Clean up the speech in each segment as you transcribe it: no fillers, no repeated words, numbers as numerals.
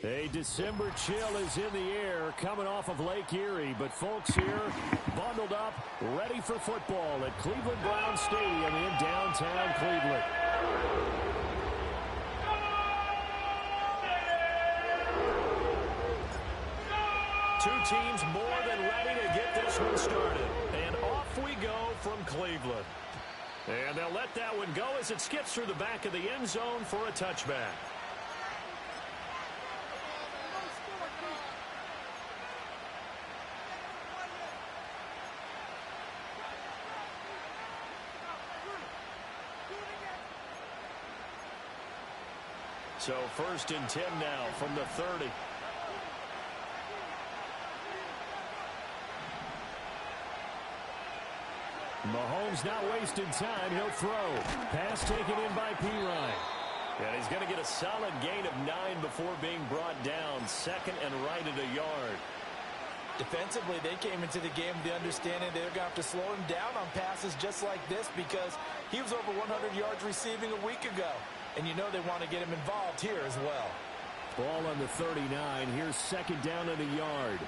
A December chill is in the air coming off of Lake Erie, but folks here bundled up, ready for football at Cleveland Browns Stadium in downtown Cleveland. Two teams more than ready to get this one started. And off we go from Cleveland. And they'll let that one go as it skips through the back of the end zone for a touchback. So 1st and 10 now from the 30. Mahomes not wasting time. He'll throw. Pass taken in by P-Ryan. And he's going to get a solid gain of 9 before being brought down. 2nd and right at a yard. Defensively, they came into the game with the understanding they're going to have to slow him down on passes just like this because he was over 100 yards receiving a week ago. And you know they want to get him involved here as well. Ball on the 39. Here's 2nd down and a yard.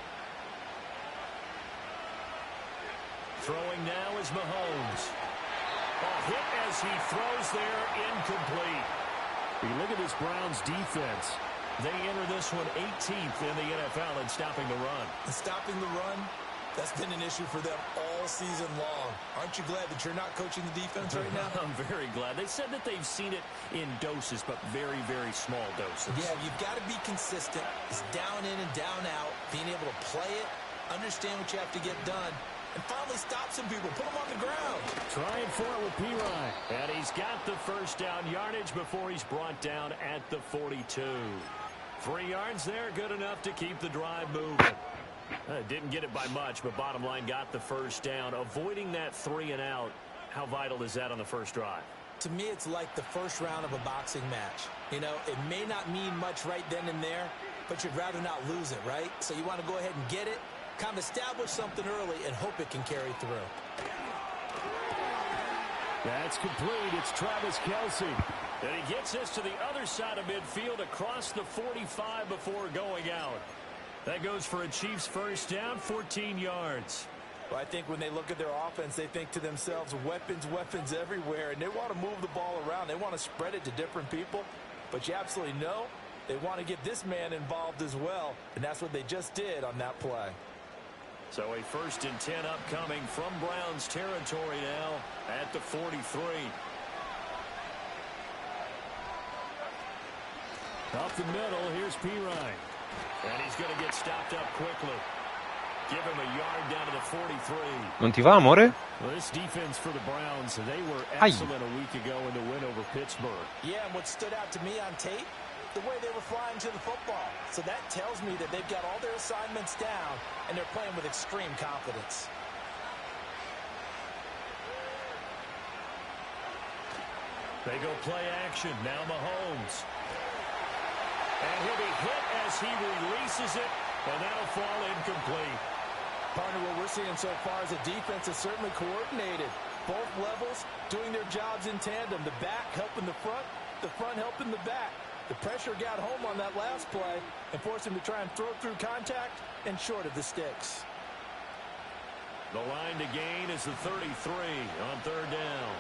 Throwing now is Mahomes. A hit as he throws there, incomplete. You look at this Browns defense. They enter this one 18th in the NFL in stopping the run. And stopping the run, that's been an issue for them all season long. Aren't you glad that you're not coaching the defense right now? I'm very glad. They said that they've seen it in doses, but very, very small doses. Yeah, you've got to be consistent. It's down in and down out, being able to play it, understand what you have to get done, and finally stop some people, put them on the ground. Trying for it with P-Ryan. And he's got the 1st down yardage before he's brought down at the 42. 3 yards there, good enough to keep the drive moving. Didn't get it by much, but bottom line got the 1st down. Avoiding that 3 and out, how vital is that on the first drive? To me, it's like the first round of a boxing match. You know, it may not mean much right then and there, but you'd rather not lose it, right? So you want to go ahead and get it, kind of establish something early, and hope it can carry through. That's complete. It's Travis Kelce. And he gets this to the other side of midfield across the 45 before going out. That goes for a Chiefs 1st down, 14 yards. Well, I think when they look at their offense, they think to themselves, weapons, weapons everywhere, and they want to move the ball around. They want to spread it to different people, but you absolutely know they want to get this man involved as well, and that's what they just did on that play. So a 1st and 10 upcoming from Browns territory now at the 43. Up the middle, here's P-Ryan. And he's going to get stopped up quickly. Give him a yard down to the 43. Non ti va, amore? Well, this defense for the Browns, they were excellent a week ago in the win over Pittsburgh. Yeah, and what stood out to me on tape, the way they were flying to the football. So that tells me that they've got all their assignments down, and they're playing with extreme confidence. They go play action. Now Mahomes. And he'll be hit as he releases it, and that'll fall incomplete. Partner, what we're seeing so far is the defense is certainly coordinated. Both levels doing their jobs in tandem. The back helping the front helping the back. The pressure got home on that last play and forced him to try and throw through contact and short of the sticks. The line to gain is the 33 on 3rd down.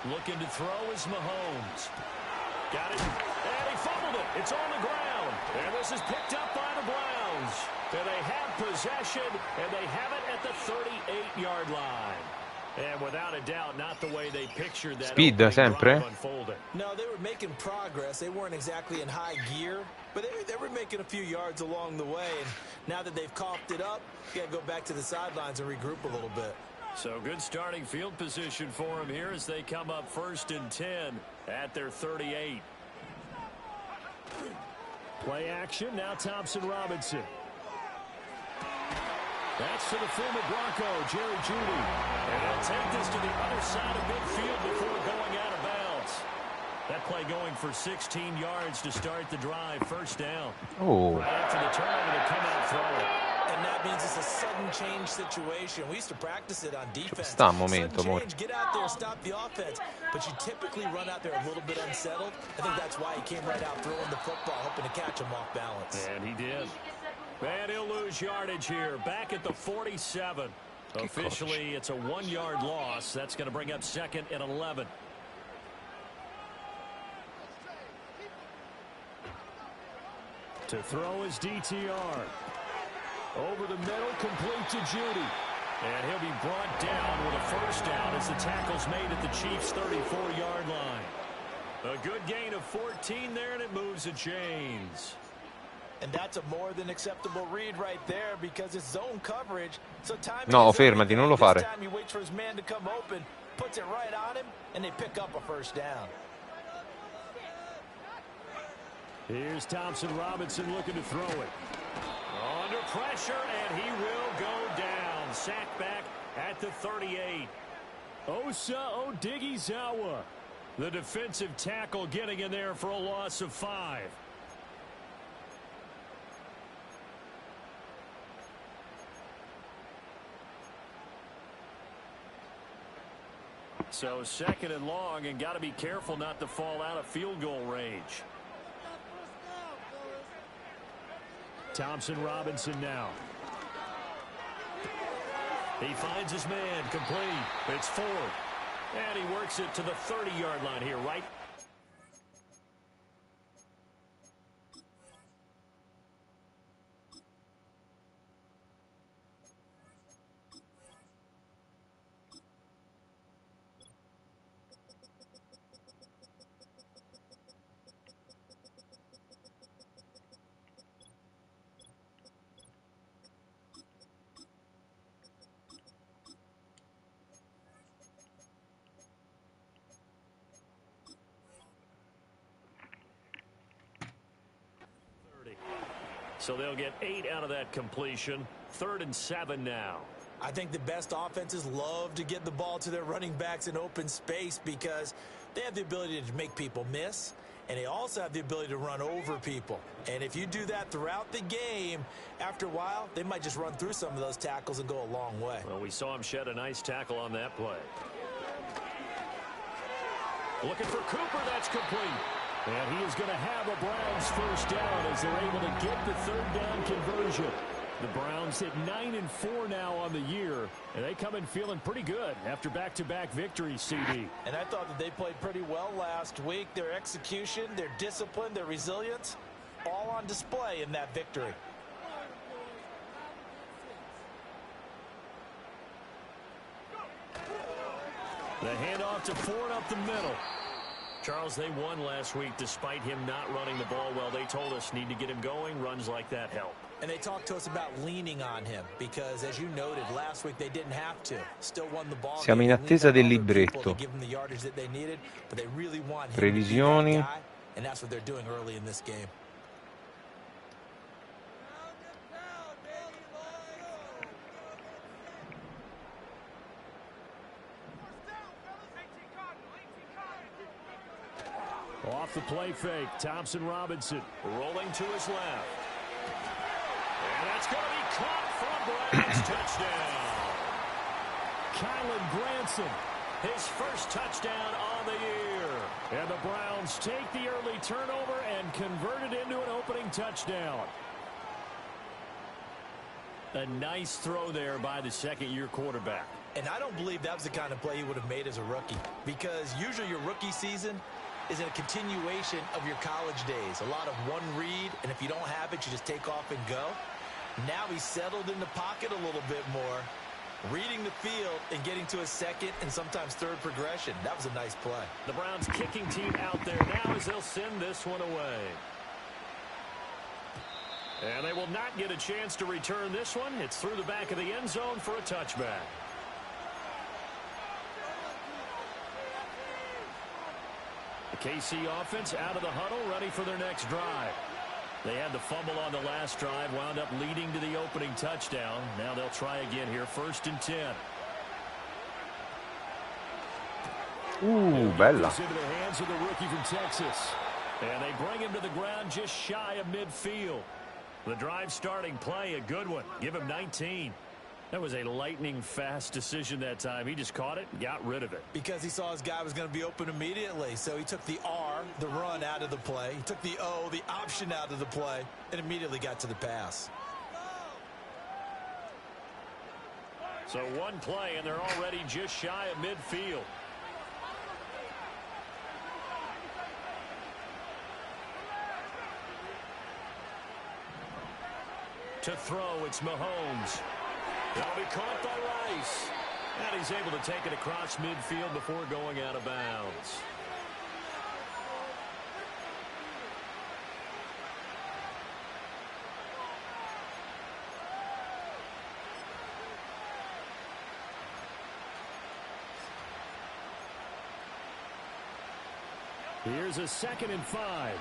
Looking to throw is Mahomes. Got it, and he fumbled it. It's on the ground, and this is picked up by the Browns. And they have possession, and they have it at the 38-yard line. And without a doubt, not the way they pictured that Speed, sempre. No, they were making progress. They weren't exactly in high gear, but they were making a few yards along the way. And now that they've coughed it up, you got to go back to the sidelines and regroup a little bit. So good starting field position for them here as they come up 1st and 10 at their 38. Play action, now Thompson Robinson. That's to the former Bronco, Jerry Jeudy. And they'll take this to the other side of midfield before going out of bounds. That play going for 16 yards to start the drive, 1st down. Oh. Right after the turnover, they come out throwing. And that means it's a sudden change situation. We used to practice it on defense. Sta un momento, Sudden amore. change, get out there, stop the offense. But you typically run out there a little bit unsettled. I think that's why he came right out throwing the football, hoping to catch him off balance. And he did. And he'll lose yardage here, back at the 47. Officially, it's a 1-yard loss. That's going to bring up 2nd and 11. To throw is DTR. Over the middle, complete to Judy. And he'll be brought down with a first down as the tackle's made at the Chiefs' 34-yard line. A good gain of 14 there, and it moves the chains. And that's a more than acceptable read right there because it's zone coverage. So no, fermati, non lo fare. This time he waits for his man to come open, puts it right on him, and they pick up a first down. Here's Thompson Robinson looking to throw it. Under pressure, and he will go down. Sacked back at the 38. Osa Odighizuwa, the defensive tackle, getting in there for a loss of 5. So 2nd and long, and got to be careful not to fall out of field goal range. Thompson Robinson now. He finds his man, complete. It's 4. And he works it to the 30-yard line here, right? So they'll get 8 out of that completion. 3rd and 7 now. I think the best offenses love to get the ball to their running backs in open space because they have the ability to make people miss, and they also have the ability to run over people. And if you do that throughout the game, after a while, they might just run through some of those tackles and go a long way. Well, we saw him shed a nice tackle on that play. Looking for Cooper, that's complete. And he is going to have a Browns first down as they're able to get the 3rd down conversion. The Browns hit 9-4 now on the year, and they come in feeling pretty good after back-to-back victories, CD. And I thought that they played pretty well last week. Their execution, their discipline, their resilience, all on display in that victory. The handoff to Ford up the middle. Charles, they won last week despite him not running the ball well. They told us need to get him going. Runs like that help. And they talked to us about leaning on him because, as you noted, last week they didn't have to. Still won the ball. Siamo in attesa del libretto. Give them the yardage that they needed, but they really want him Previsioni. to be that guy, and that's what they're doing early in this game. Off the play fake, Thompson Robinson rolling to his left. And that's going to be caught for a Browns touchdown. Kylan Granson, his first touchdown on the year. And the Browns take the early turnover and convert it into an opening touchdown. A nice throw there by the second-year quarterback. And I don't believe that was the kind of play he would have made as a rookie, because usually your rookie season is a continuation of your college days. A lot of one read, and if you don't have it, you just take off and go. Now he's settled in the pocket a little bit more, reading the field and getting to a second and sometimes third progression. That was a nice play. The Browns kicking team out there now as they'll send this one away. And they will not get a chance to return this one. It's through the back of the end zone for a touchback. The KC offense out of the huddle, ready for their next drive. They had the fumble on the last drive, wound up leading to the opening touchdown. Now they'll try again here, 1st and 10. Bella. Into the hands of the rookie from Texas. And they bring him to the ground just shy of midfield. The drive starting play, a good one. Give him 19. That was a lightning-fast decision that time. He just caught it and got rid of it. Because he saw his guy was going to be open immediately. So he took the R, the run, out of the play. He took the O, the option, out of the play, and immediately got to the pass. So one play, and they're already just shy of midfield. To throw, it's Mahomes. That'll be caught by Rice. And he's able to take it across midfield before going out of bounds. Here's a 2nd and 5.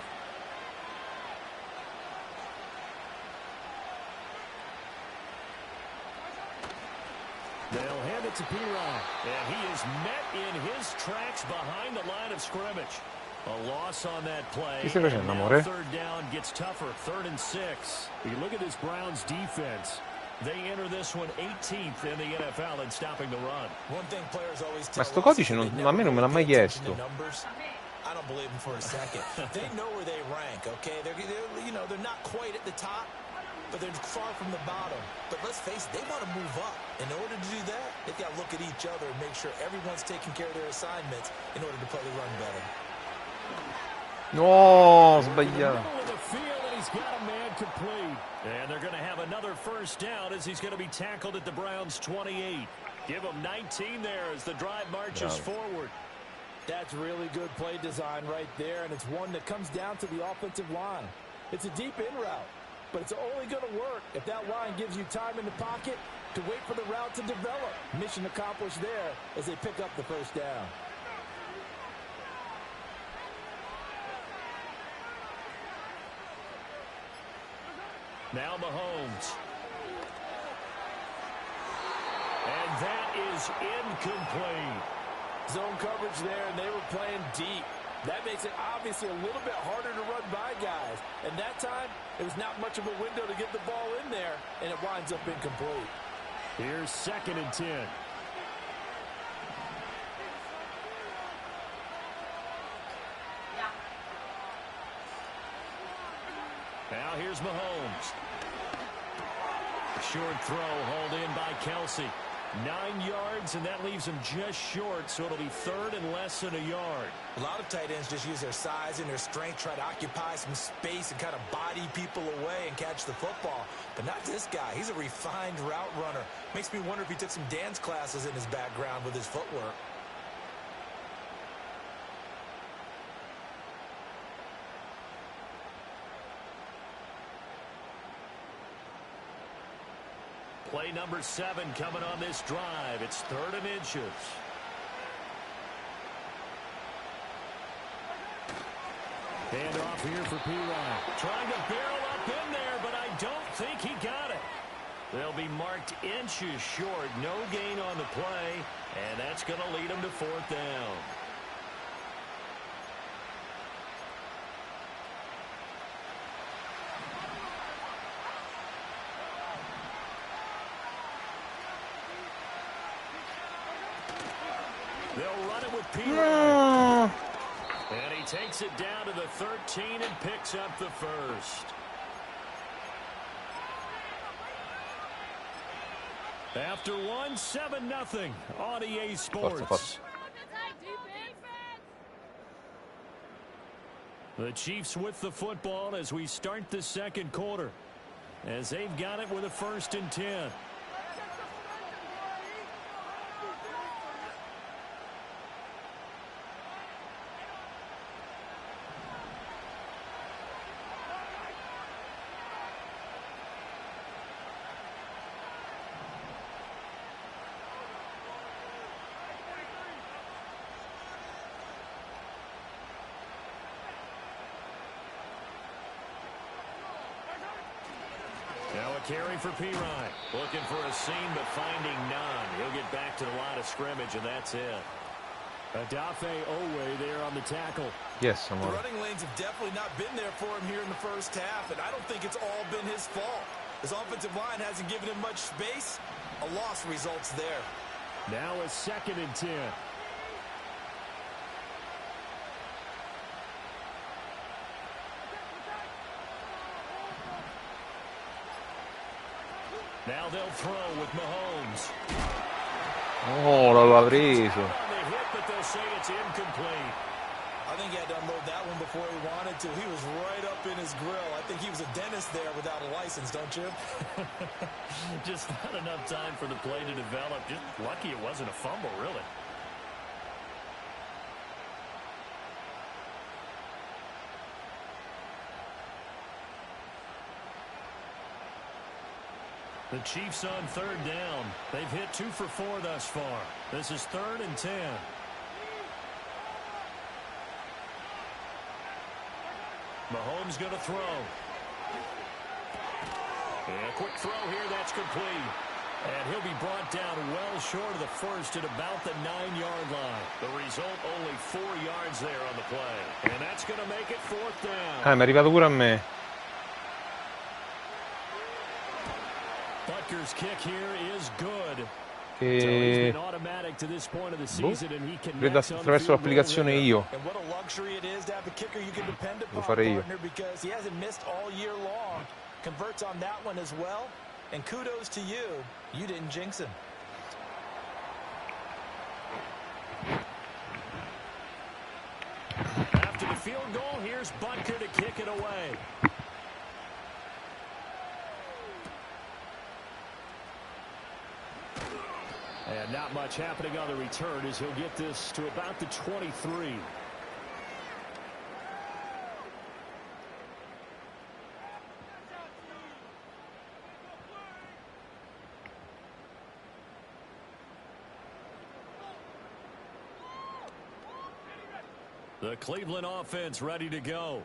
They'll hand it to Pirine. And he is met in his tracks behind the line of scrimmage. A loss on that play. Che stai facendo, amore? 3rd down gets tougher. 3rd and 6. You look at this Browns defense. They enter this one 18th in the NFL in stopping the run. One thing players always tell Ma sto codice a me non me l'ha mai chiesto. I don't believe them for a second. They know where they rank, okay? They're not quite at the top, but they're far from the bottom. But let's face it, they want to move up. In order to do that, they've got to look at each other and make sure everyone's taking care of their assignments in order to play the run better. No, sbagliato. He's got a man complete. And they're going to have another 1st down as he's going to be tackled at the Browns' 28. Give him 19 there as the drive marches forward. That's really good play design right there, and it's one that comes down to the offensive line. It's a deep in route, but it's only going to work if that line gives you time in the pocket to wait for the route to develop. Mission accomplished there as they pick up the 1st down. Now Mahomes. And that is incomplete. Zone coverage there, and they were playing deep. That makes it obviously a little bit harder to run by guys. And that time, it was not much of a window to get the ball in there, and it winds up incomplete. Here's 2nd and 10. Now here's Mahomes. A short throw hauled in by Kelsey. 9 yards, and that leaves him just short, so it'll be 3rd and less than a yard. A lot of tight ends just use their size and their strength, try to occupy some space and kind of body people away and catch the football. But not this guy. He's a refined route runner. Makes me wonder if he took some dance classes in his background with his footwork. Play number 7 coming on this drive. It's 3rd and inches. Hand off here for Pirine. Trying to barrel up in there, but I don't think he got it. They'll be marked inches short. No gain on the play, and that's going to lead them to 4th down. They'll run it with Pirine. And he takes it down to the 13 and picks up the 1st. After one, 7-0 on EA Sports. The Chiefs with the football as we start the 2nd quarter, as they've got it with a 1st and 10. Now a carry for Pirine. Looking for a seam, but finding none. He'll get back to the line of scrimmage, and that's it. Adafe Owe there on the tackle. Yes, the running lanes have definitely not been there for him here in the 1st half, and I don't think it's all been his fault. His offensive line hasn't given him much space. A loss results there. Now a 2nd and 10. Now they'll throw with Mahomes. Oh, l'aveva preso. But they'll say it's incomplete. I think he had to unload that one before he wanted to. He was right up in his grill. I think he was a dentist there without a license, don't you? Just not enough time for the play to develop. Just lucky it wasn't a fumble, really. The Chiefs on 3rd down. They've hit 2 for 4 thus far. This is 3rd and 10. Mahomes going to throw. And a quick throw here, that's complete. And he'll be brought down well short of the first at about the 9-yard line. The result, only 4 yards there on the play. And that's going to make it 4th down. Mi è arrivato pure a me. Butker's kick here is good. Che vedo attraverso l'applicazione io. Devo fare io. Converts on that one as well, and kudos to you. You didn't jinx him. After the field goal, here's Butker to kick it away. And not much happening on the return as he'll get this to about the 23. The Cleveland offense ready to go.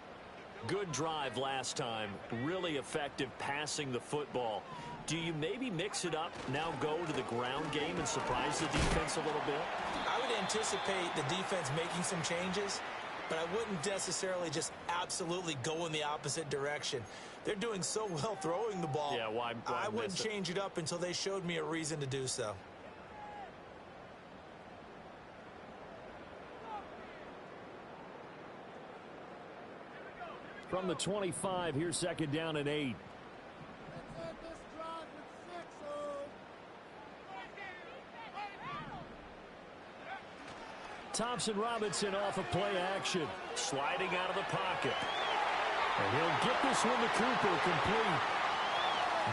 Good drive last time. Really effective passing the football. Do you maybe mix it up, now go to the ground game and surprise the defense a little bit? I would anticipate the defense making some changes, but I wouldn't necessarily just absolutely go in the opposite direction. They're doing so well throwing the ball. Yeah, why I wouldn't change it up until they showed me a reason to do so. From the 25, here's 2nd down and 8. Thompson Robinson off of play action. Sliding out of the pocket. And he'll get this one to Cooper, complete.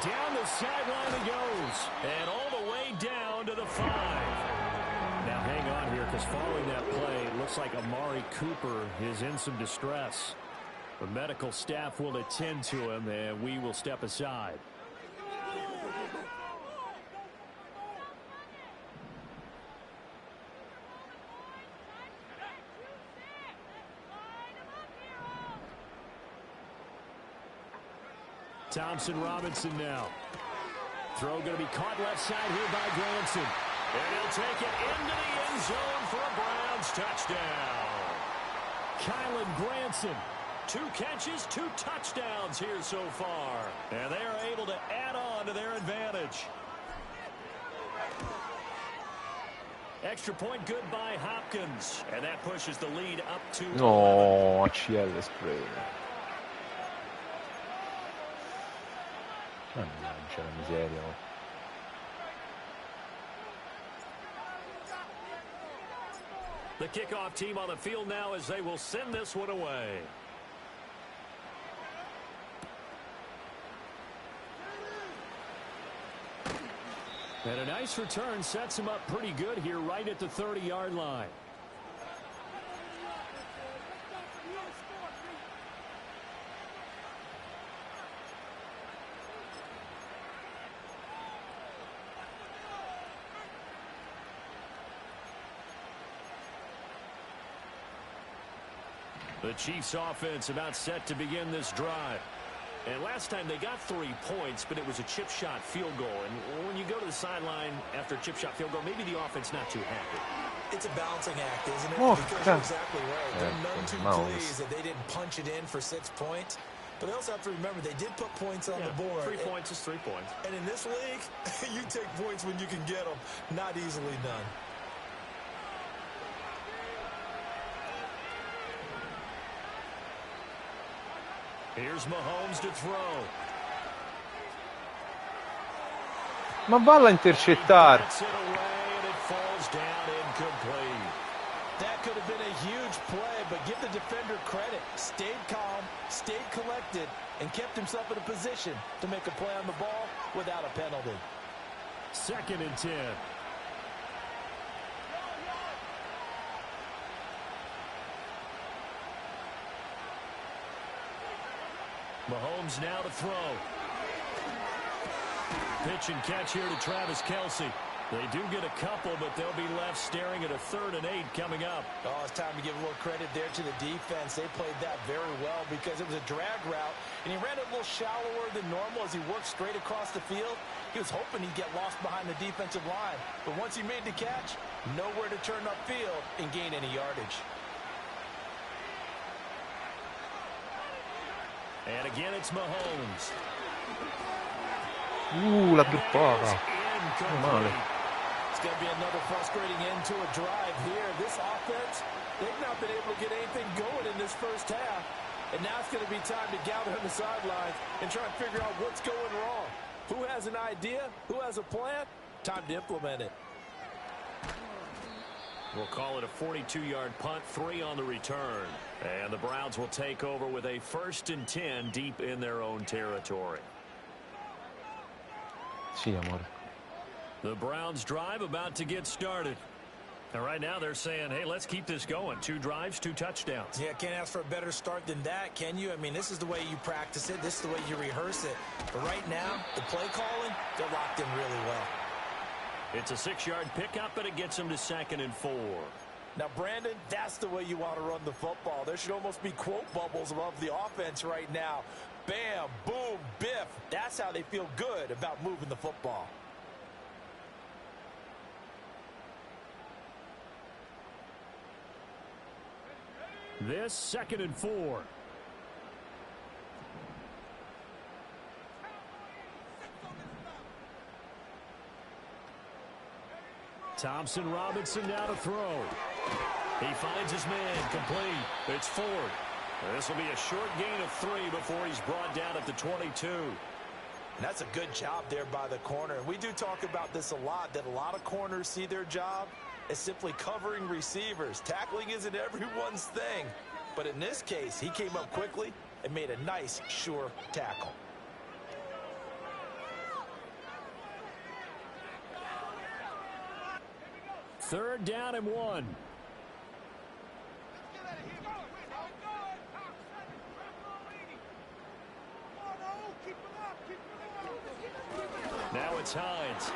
Down the sideline he goes. And all the way down to the 5. Now hang on here, because following that play, it looks like Amari Cooper is in some distress. The medical staff will attend to him, and we will step aside. Thompson Robinson now. Throw going to be caught left side here by Granson. And he'll take it into the end zone for a Browns touchdown. Kylan Granson. 2 catches, 2 touchdowns here so far. And they are able to add on to their advantage. Extra point good by Hopkins. And that pushes the lead up to... No, ACL spray. Mannaggia la miseria. The kickoff team on the field now as they will send this one away. And a nice return sets him up pretty good here right at the 30-yard line. The Chiefs offense about set to begin this drive. And last time they got 3 points, but it was a chip shot field goal. And when you go to the sideline after a chip shot field goal, maybe the offense not too happy. It's a balancing act, isn't it? Oh, because you're exactly right. They're none too Mouse. pleased that they didn't punch it in for 6 points. But they also have to remember they did put points on the board. 3 points is 3 points. And in this league, you take points when you can get them. Not easily done. Here's Mahomes to throw. Ma valla a intercettare. Gets it away, and it falls down incomplete. That could have been a huge play, but give the defender credit. Stayed calm, stayed collected, and kept himself in a position to make a play on the ball without a penalty. 2nd and 10. Mahomes now to throw. Pitch and catch here to Travis Kelce. They do get a couple, but they'll be left staring at a 3rd and 8 coming up. Oh, it's time to give a little credit there to the defense. They played that very well because it was a drag route, and he ran it a little shallower than normal as he worked straight across the field. He was hoping he'd get lost behind the defensive line, but once he made the catch, nowhere to turn upfield and gain any yardage. And again, it's Mahomes. La droppata. Meno male. It's going to be another frustrating end to a drive here. This offense, they've not been able to get anything going in this first half. And now it's going to be time to gather on the sidelines and try and figure out what's going wrong. Who has an idea? Who has a plan? Time to implement it. We'll call it a 42-yard punt, 3 on the return. And the Browns will take over with a 1st and 10 deep in their own territory. Sì, amore. The Browns drive about to get started. And right now they're saying, hey, let's keep this going. 2 drives, 2 touchdowns. Yeah, can't ask for a better start than that, can you? I mean, this is the way you practice it. This is the way you rehearse it. But right now, the play calling, they're locked in really well. It's a 6-yard pickup, and it gets them to 2nd and 4. Now, Brandon, that's the way you want to run the football. There should almost be quote bubbles above the offense right now. Bam, boom, biff. That's how they feel good about moving the football. This 2nd and 4. Thompson Robinson now to throw. He finds his man complete. It's Ford. This will be a short gain of 3 before he's brought down at the 22. And that's a good job there by the corner. And we do talk about this a lot, that a lot of corners see their job as simply covering receivers. Tackling isn't everyone's thing. But in this case, he came up quickly and made a nice, sure tackle. Third down and 1. Now it's Hines.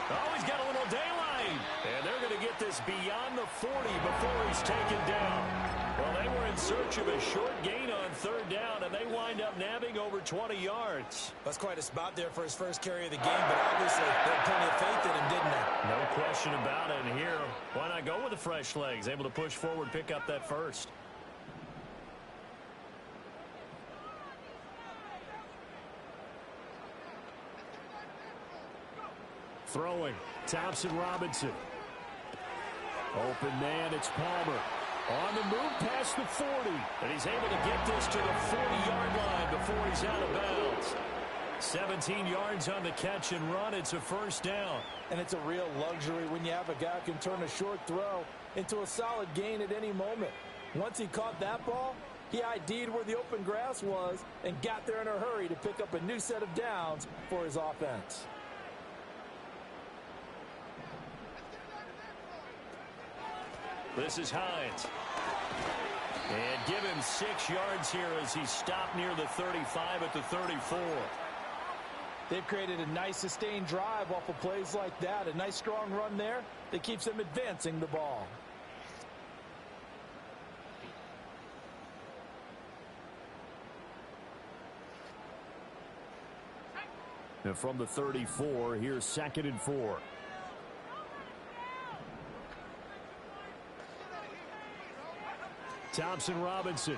Oh, he's got a little daylight. And they're going to get this beyond the 40 before he's taken down. Well, they were in search of a short gain on 3rd down, and they wind up nabbing over 20 yards. That's quite a spot there for his first carry of the game, but obviously they had plenty of faith in him, didn't they? No question about it. And here, why not go with the fresh legs? Able to push forward, pick up that first. Throwing, Thompson Robinson. Open man, it's Palmer. On the move past the 40. And he's able to get this to the 40-yard line before he's out of bounds. 17 yards on the catch and run. It's a 1st down. And it's a real luxury when you have a guy who can turn a short throw into a solid gain at any moment. Once he caught that ball, he ID'd where the open grass was and got there in a hurry to pick up a new set of downs for his offense. This is Hines. And give him 6 yards here as he stopped near the 35 at the 34. They've created a nice sustained drive off of plays like that. A nice strong run there that keeps them advancing the ball. And from the 34, here's 2nd and 4. Thompson Robinson.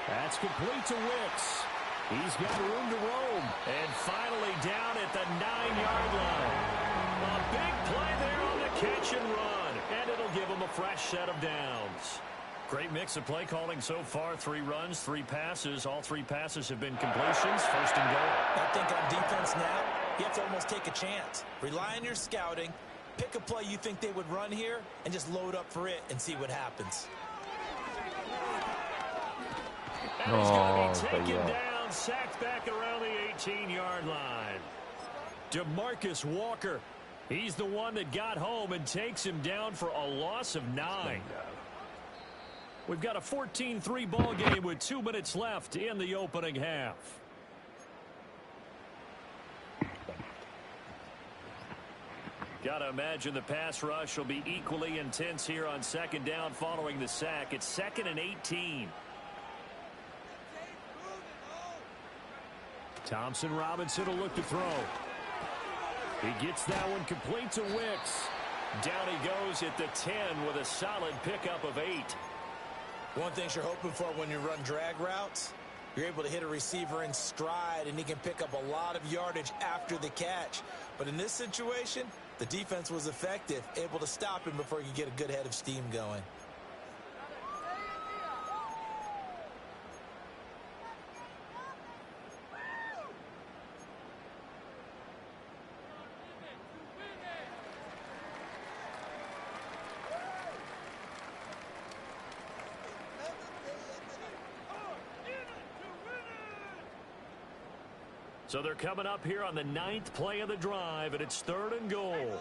That's complete to Wicks. He's got room to roam. And finally down at the 9-yard line. A big play there on the catch and run. And it'll give him a fresh set of downs. Great mix of play calling so far. 3 runs, 3 passes. All 3 passes have been completions. First and goal. I think on defense now, you have to almost take a chance. Rely on your scouting. Pick a play you think they would run here and just load up for it and see what happens. And he's going to be taken down, sacked back around the 18-yard line. DeMarcus Walker, he's the one that got home and takes him down for a loss of 9. We've got a 14-3 ball game with 2 minutes left in the opening half. Got to imagine the pass rush will be equally intense here on second down following the sack. It's 2nd and 18. Thompson Robinson will look to throw. He gets that one complete to Wicks. Down he goes at the 10 with a solid pickup of 8. One thing you're hoping for when you run drag routes, you're able to hit a receiver in stride and he can pick up a lot of yardage after the catch. But in this situation, the defense was effective, able to stop him before he could get a good head of steam going. So they're coming up here on the 9th play of the drive, and it's 3rd and goal.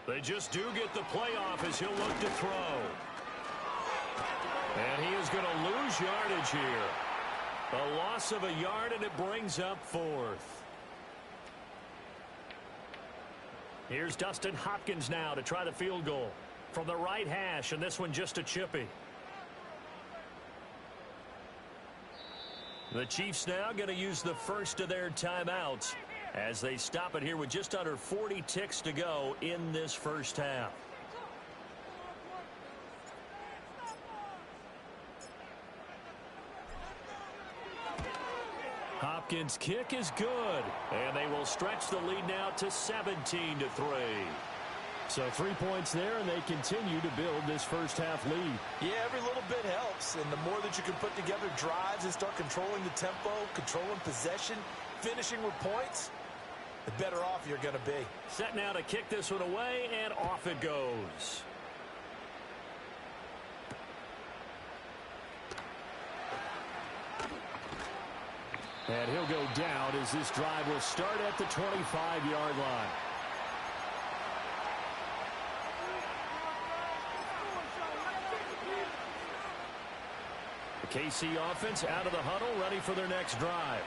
They just do get the play off as he'll look to throw. And he is going to lose yardage here. A loss of a yard, and it brings up 4th. Here's Dustin Hopkins now to try the field goal from the right hash, and this one just a chippy. The Chiefs now going to use the first of their timeouts as they stop it here with just under 40 ticks to go in this first half. Hopkins' kick is good, and they will stretch the lead now to 17-3. So 3 points there, and they continue to build this first half lead. Yeah, every little bit helps, and the more that you can put together drives and start controlling the tempo, controlling possession, finishing with points, the better off you're going to be. Set now to kick this one away, and off it goes. And he'll go down as this drive will start at the 25-yard line. The KC offense out of the huddle, ready for their next drive.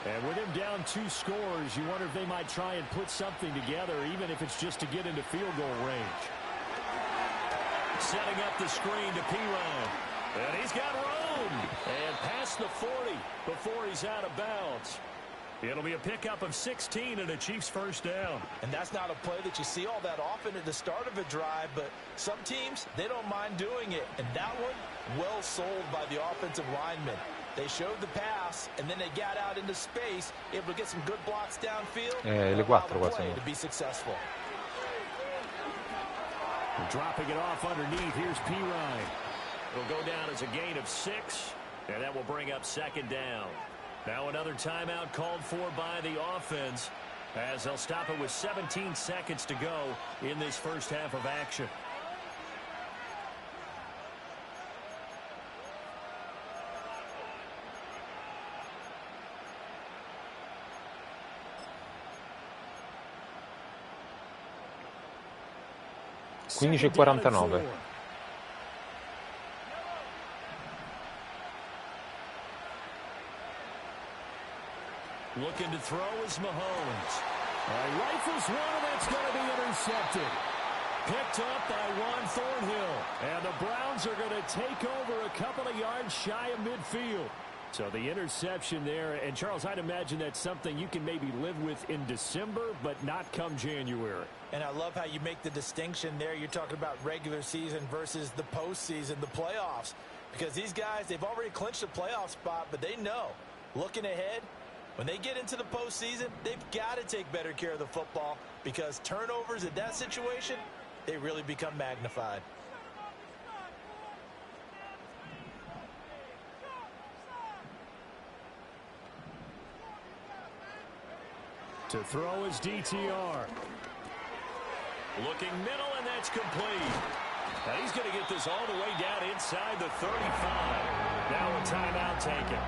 And with him down 2 scores, you wonder if they might try and put something together, even if it's just to get into field goal range. Setting up the screen to Pirine. And he's got room. And past the 40 before he's out of bounds. It'll be a pickup of 16 and a Chiefs first down. And that's not a play that you see all that often at the start of a drive, but some teams, they don't mind doing it. And that one, well sold by the offensive lineman. They showed the pass, and then they got out into space, able to get some good blocks downfield. Le 4 qua to be successful. Dropping it off underneath, here's Pirine. It'll go down as a gain of 6, and that will bring up second down. Now another timeout called for by the offense as they'll stop it with 17 seconds to go in this first half of action. Quindici e 49. Looking to throw is Mahomes. Rifles one, and that's going to be intercepted. Picked up by Juan Thornhill. And the Browns are going to take over a couple of yards shy of midfield. So the interception there, and Charles, I'd imagine that's something you can maybe live with in December, but not come January. And I love how you make the distinction there. You're talking about regular season versus the postseason, the playoffs. Because these guys, they've already clinched a playoff spot, but they know, looking ahead, when they get into the postseason, they've got to take better care of the football because turnovers in that situation, they really become magnified. To throw is DTR. Looking middle, and that's complete. Now he's going to get this all the way down inside the 35. Now a timeout taken.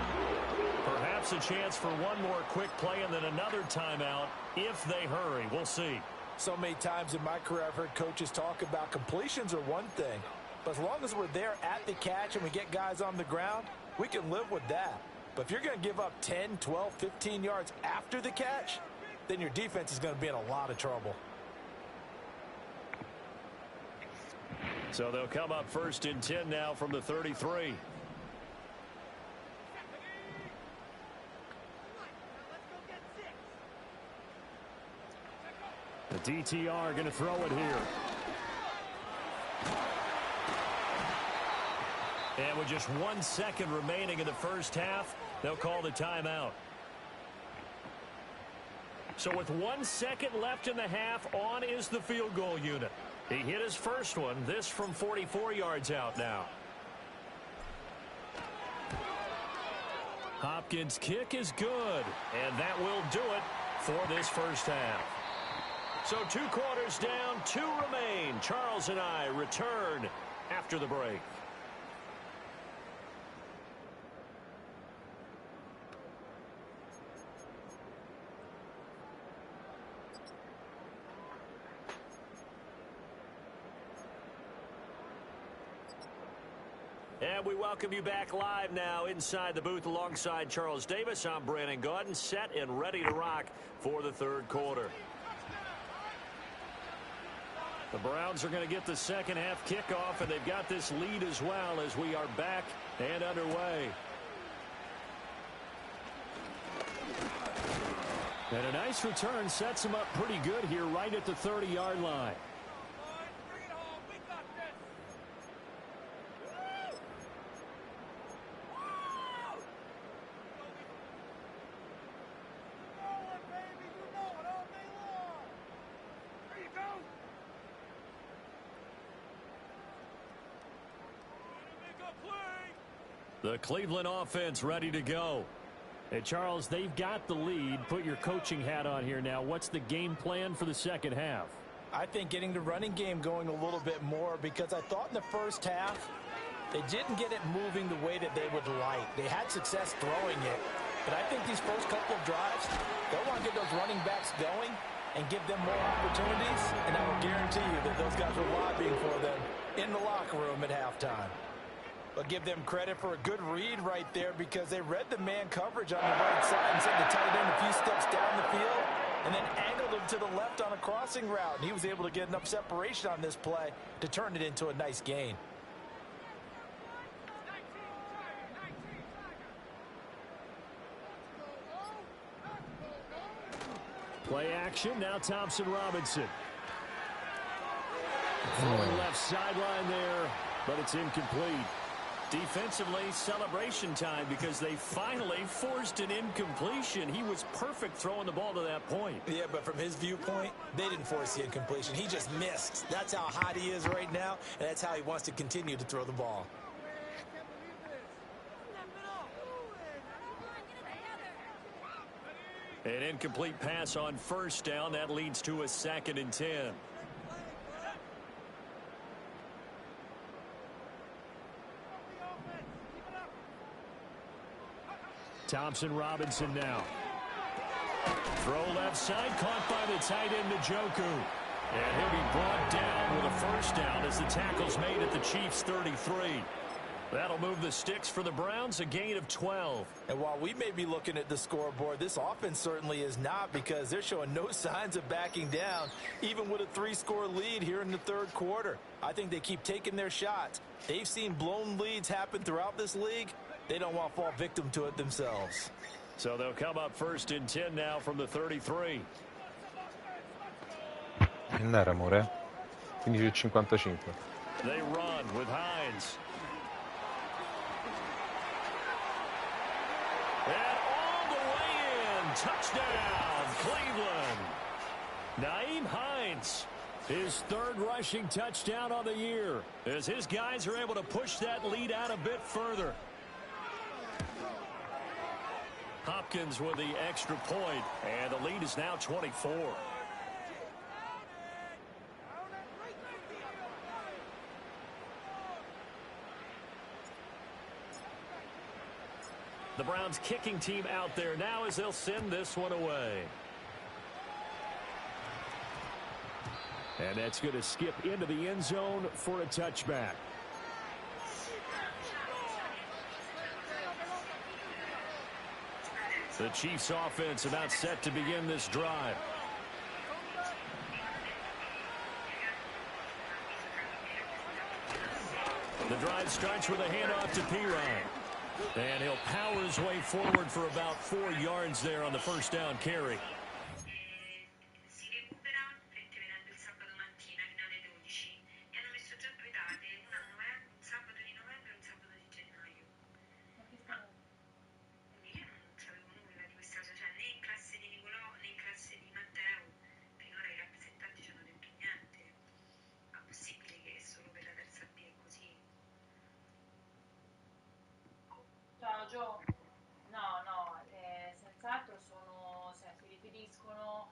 Perhaps a chance for one more quick play and then another timeout if they hurry. We'll see. So many times in my career I've heard coaches talk about completions are one thing. But as long as we're there at the catch and we get guys on the ground, we can live with that. But if you're going to give up 10, 12, 15 yards after the catch, then your defense is going to be in a lot of trouble. So they'll come up 1st and 10 now from the 33. The DTR going to throw it here. And with just 1 second remaining in the first half, they'll call the timeout. So with 1 second left in the half, on is the field goal unit. He hit his first one, this from 44 yards out now. Hopkins' kick is good, and that will do it for this first half. So 2 quarters down, 2 remain. Charles and I return after the break. And we welcome you back live now inside the booth alongside Charles Davis. I'm Brandon Gaudin, set and ready to rock for the third quarter. The Browns are going to get the second half kickoff, and they've got this lead as well as we are back and underway. And a nice return sets them up pretty good here right at the 30-yard line. The Cleveland offense ready to go. Hey, Charles, they've got the lead. Put your coaching hat on here now. What's the game plan for the second half? I think getting the running game going a little bit more because I thought in the first half they didn't get it moving the way that they would like. They had success throwing it. But I think these first couple of drives, they'll want to get those running backs going and give them more opportunities. And I will guarantee you that those guys were lobbying for them in the locker room at halftime. But give them credit for a good read right there because they read the man coverage on the right side and sent the tight end a few steps down the field and then angled him to the left on a crossing route. And he was able to get enough separation on this play to turn it into a nice gain. Play action, now Thompson Robinson. Throwing left sideline there, but it's incomplete. Defensively, celebration time because they finally forced an incompletion. He was perfect throwing the ball to that point. Yeah, but from his viewpoint, they didn't force the incompletion. He just missed. That's how hot he is right now, and that's how he wants to continue to throw the ball. An incomplete pass on first down. That leads to a 2nd and 10. Thompson Robinson now. Throw left side, caught by the tight end Njoku. And he'll be brought down with a first down as the tackle's made at the Chiefs' 33. That'll move the sticks for the Browns, a gain of 12. And while we may be looking at the scoreboard, this offense certainly is not because they're showing no signs of backing down, even with a 3-score lead here in the third quarter. I think they keep taking their shots. They've seen blown leads happen throughout this league, They don't want to fall victim to it themselves. So they'll come up 1st and 10 now from the 33. Non era amore? 15:55. They run with Hines. And all the way in. Touchdown, Cleveland. Nyheim Hines, his 3rd rushing touchdown on the year, as his guys are able to push that lead out a bit further. Hopkins with the extra point, and the lead is now 24. The Browns kicking team out there now as they'll send this one away. And that's going to skip into the end zone for a touchback. The Chiefs offense about set to begin this drive. The drive starts with a handoff to Pirine. And he'll power his way forward for about 4 yards there on the 1st down carry. Senz'altro si riferiscono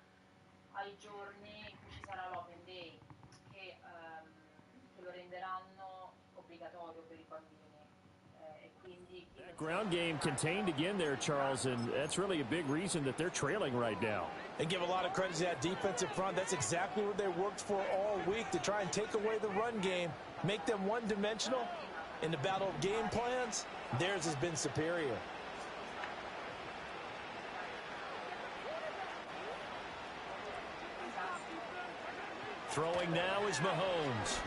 ai giorni in cui ci sarà l'Open Day, che lo renderanno obbligatorio per I bambini. That ground game contained again there, Charles, and that's really a big reason that they're trailing right now. And give a lot of credit to that defensive front. That's exactly what they worked for all week, to try and take away the run game, make them one-dimensional. In the battle of game plans, theirs has been superior. Throwing now is Mahomes.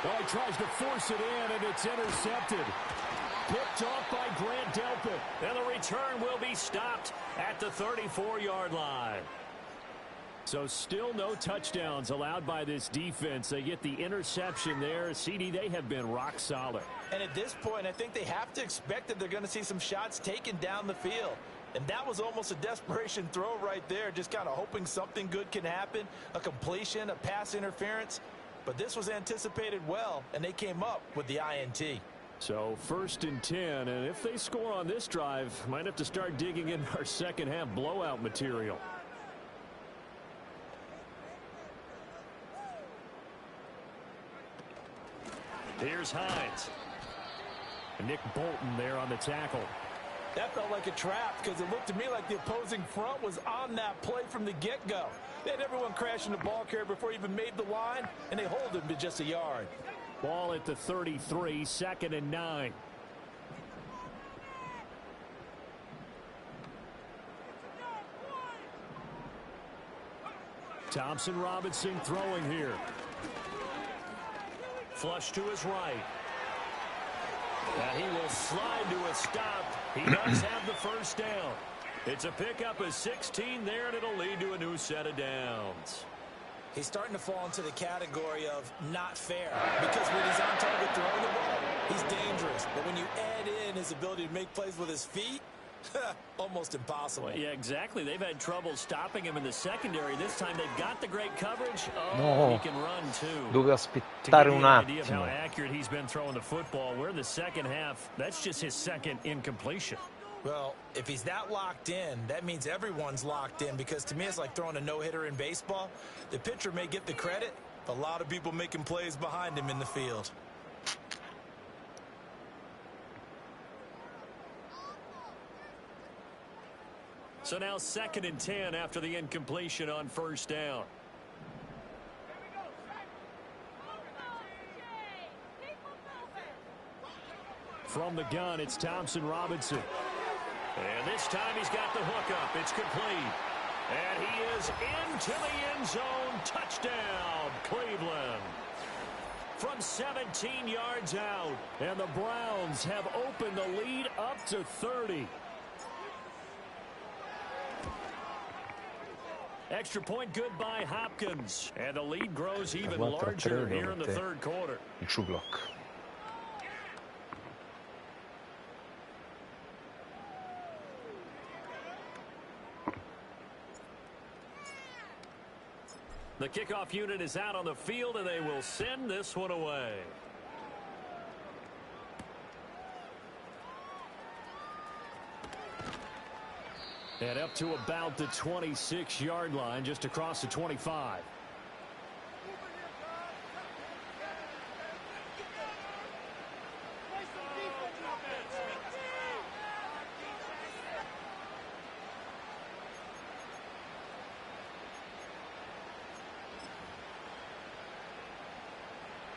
Well, he tries to force it in, and it's intercepted. Picked off by Grant Delpit. And the return will be stopped at the 34-yard line. So still no touchdowns allowed by this defense. They get the interception there. CD, they have been rock solid. And at this point, I think they have to expect that they're going to see some shots taken down the field. And that was almost a desperation throw right there, just kind of hoping something good can happen, a completion, a pass interference. But this was anticipated well, and they came up with the INT. So 1st and 10, and if they score on this drive, might have to start digging in our second half blowout material. Here's Hines. Nick Bolton there on the tackle. That felt like a trap because it looked to me like the opposing front was on that play from the get-go. They had everyone crashing the ball carrier before he even made the line, and they hold him to just a yard. Ball at the 33, 2nd and 9. Thompson Robinson throwing here. Flush to his right. He will slide to a stop. He does have the 1st down. It's a pickup of 16 there, and it'll lead to a new set of downs. He's starting to fall into the category of not fair, because when he's on target throwing the ball, he's dangerous. But when you add in his ability to make plays with his feet, almost impossible. Well, yeah, exactly. They've had trouble stopping him in the secondary. This time they've got the great coverage. Oh, no. He can run too. Doveva aspettare un idea of how attimo. accurate he's been throwing the football. We're in the second half. That's just his 2nd incompletion. Well, if he's that locked in, that means everyone's locked in, because to me it's like throwing a no-hitter in baseball. The pitcher may get the credit, but a lot of people making plays behind him in the field. So now 2nd and 10 after the incompletion on 1st down. From the gun, it's Thompson Robinson. And this time he's got the hookup. It's complete. And he is into the end zone. Touchdown, Cleveland. from 17 yards out. And the Browns have opened the lead up to 30. Extra point good by Hopkins. And the lead grows even larger here in the third quarter. True block. The kickoff unit is out on the field, and they will send this one away. And up to about the 26-yard line, just across the 25.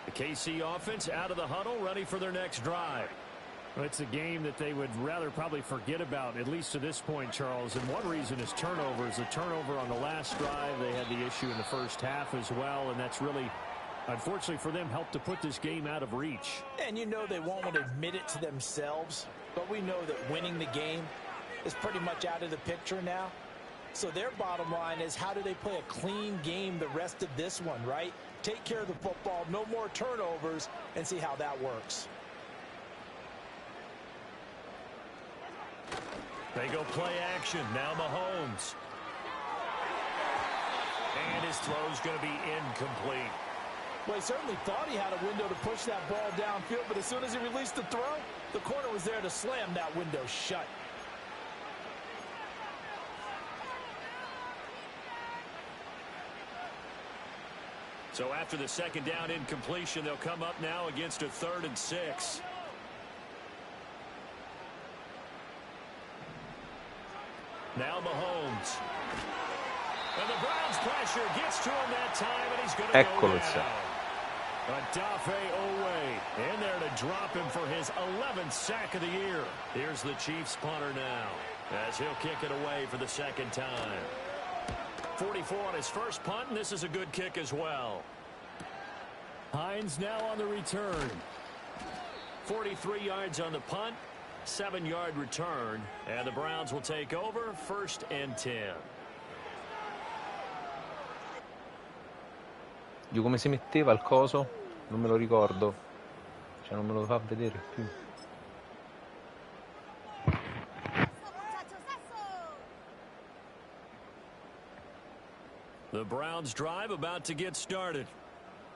The KC offense out of the huddle, ready for their next drive. Well, it's a game that they would rather probably forget about, at least to this point, Charles. And one reason is turnovers. The turnover on the last drive, they had the issue in the first half as well, and that's really, unfortunately for them, helped to put this game out of reach. And you know they won't want to admit it to themselves, but we know that winning the game is pretty much out of the picture now. So their bottom line is, how do they play a clean game the rest of this one, right? Take care of the football, no more turnovers, and see how that works. They go play action. Now Mahomes. And his throw's going to be incomplete. Well, he certainly thought he had a window to push that ball downfield, but as soon as he released the throw, the corner was there to slam that window shut. So after the second down incompletion, they'll come up now against a 3rd and 6. Now Mahomes. And the Browns pressure gets to him that time, and he's going to go down. Adafe Owe in there to drop him for his 11th sack of the year. Here's the Chiefs punter now, as he'll kick it away for the second time. 44 on his first punt, and this is a good kick as well. Hines now on the return. 43 yards on the punt. 7-yard return, and the Browns will take over, 1st and 10. Io come si metteva il coso? Non me lo ricordo. Cioè non me lo fa vedere più. The Browns drive about to get started.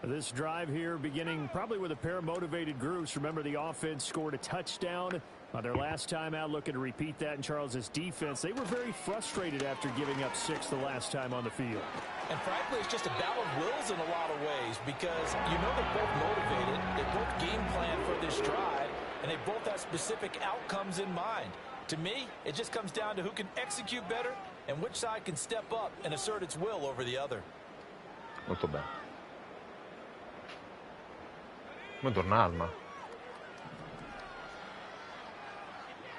This drive here beginning probably with a pair of motivated groups. Remember, the offense scored a touchdown on their last time out, looking to repeat that in Charles's defense. They were very frustrated after giving up 6 the last time on the field. And frankly, it's just a battle of wills in a lot of ways, because you know they're both motivated, they both game plan for this drive, and they both have specific outcomes in mind. To me, it just comes down to who can execute better and which side can step up and assert its will over the other. Molto bene. Come torna Alma?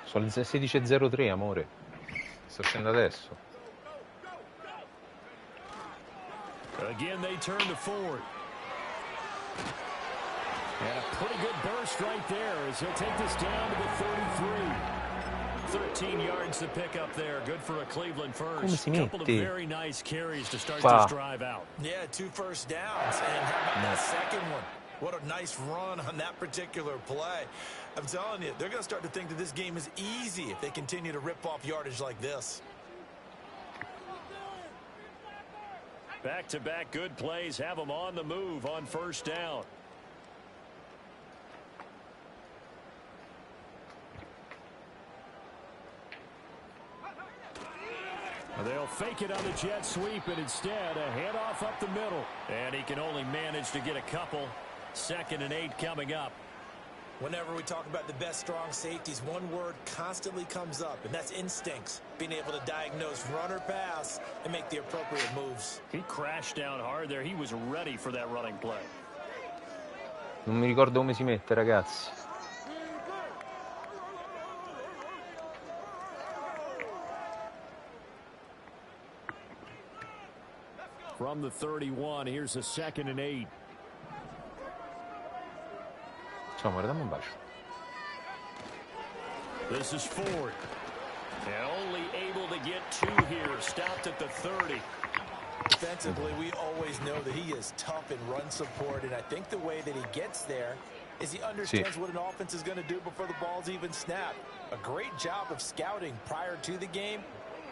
Sono le 16:03, amore. Sto scendendo adesso. Again, they turn to Ford. And a pretty good burst right there as he'll take this down to the 33. 13 yards to pick up there. Good for a Cleveland first. A couple of very nice carries to start this drive out. Yeah, 2 first downs. And how about that second one? What a nice run on that particular play. I'm telling you, they're going to start to think that this game is easy if they continue to rip off yardage like this. Back-to-back good plays have them on the move on first down. They'll fake it on the jet sweep, and instead a handoff up the middle. And he can only manage to get a couple. 2nd and 8 coming up. Whenever we talk about the best strong safeties, one word constantly comes up, and that's instincts. Being able to diagnose run or pass and make the appropriate moves. He crashed down hard there. He was ready for that running play. Non mi ricordo come si mette, ragazzi. From the 31, here's a 2nd and 8. Insomma, dammi un bacio. This is Ford. And only able to get 2 here. Stopped at the 30. Defensively, we always know that he is tough in run support, and I think the way that he gets there is he understands what an offense is going to do before the ball's even snapped. A great job of scouting prior to the game,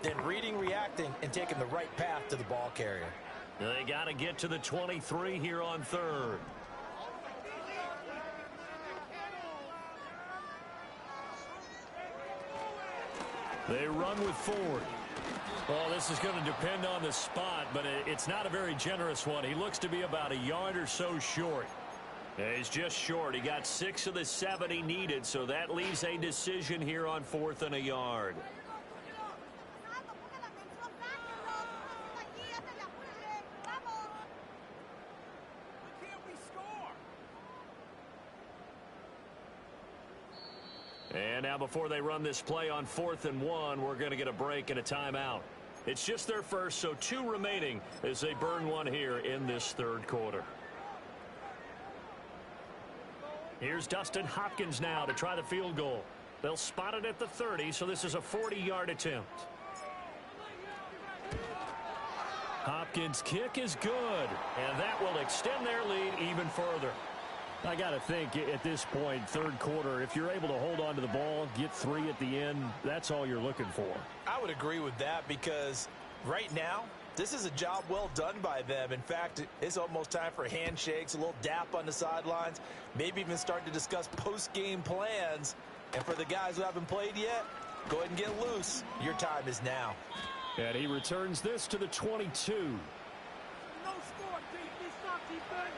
then reading, reacting, and taking the right path to the ball carrier. They got to get to the 23 here on 3rd. They run with Ford. Well, this is going to depend on the spot, but it's not a very generous one. He looks to be about a yard or so short. He's just short. He got 6 of the 7 he needed, so that leaves a decision here on 4th and a yard. And now before they run this play on 4th and 1, we're going to get a break and a timeout. It's just their first, so 2 remaining as they burn one here in this 3rd quarter. Here's Dustin Hopkins now to try the field goal. They'll spot it at the 30, so this is a 40-yard attempt. Hopkins' kick is good, and that will extend their lead even further. I got to think at this point, 3rd quarter, if you're able to hold on to the ball, get 3 at the end, that's all you're looking for. I would agree with that because right now, this is a job well done by them. In fact, it's almost time for handshakes, a little dap on the sidelines, maybe even start to discuss post-game plans. And for the guys who haven't played yet, go ahead and get loose. Your time is now. And he returns this to the 22. No score, defense, stop defense.